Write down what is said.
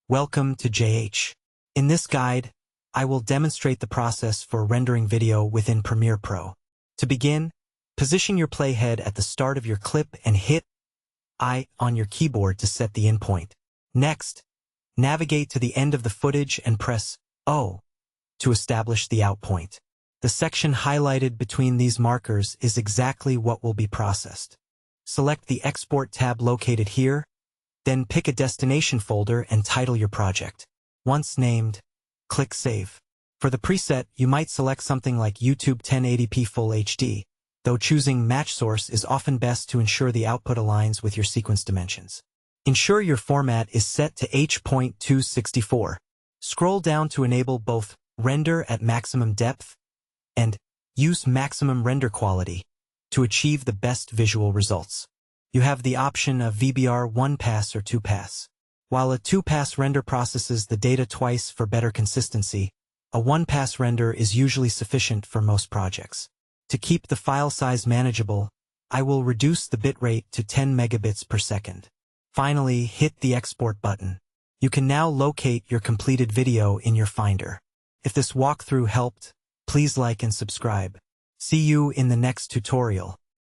Welcome to JH. In this guide, I will demonstrate the process for rendering video within Premiere Pro. To begin, position your playhead at the start of your clip and hit I on your keyboard to set the in point. Next, navigate to the end of the footage and press O to establish the out point. The section highlighted between these markers is exactly what will be processed. Select the Export tab located here, then pick a destination folder and title your project. Once named, click Save. For the preset, you might select something like YouTube 1080p Full HD, though choosing Match Source is often best to ensure the output aligns with your sequence dimensions. Ensure your format is set to H.264. Scroll down to enable both Render at Maximum Depth and Use Maximum Render Quality to achieve the best visual results. You have the option of VBR 1-pass or 2-pass. While a 2-pass render processes the data twice for better consistency, a 1-pass render is usually sufficient for most projects. To keep the file size manageable, I will reduce the bitrate to 10 megabits per second. Finally, hit the Export button. You can now locate your completed video in your Finder. If this walkthrough helped, please like and subscribe. See you in the next tutorial.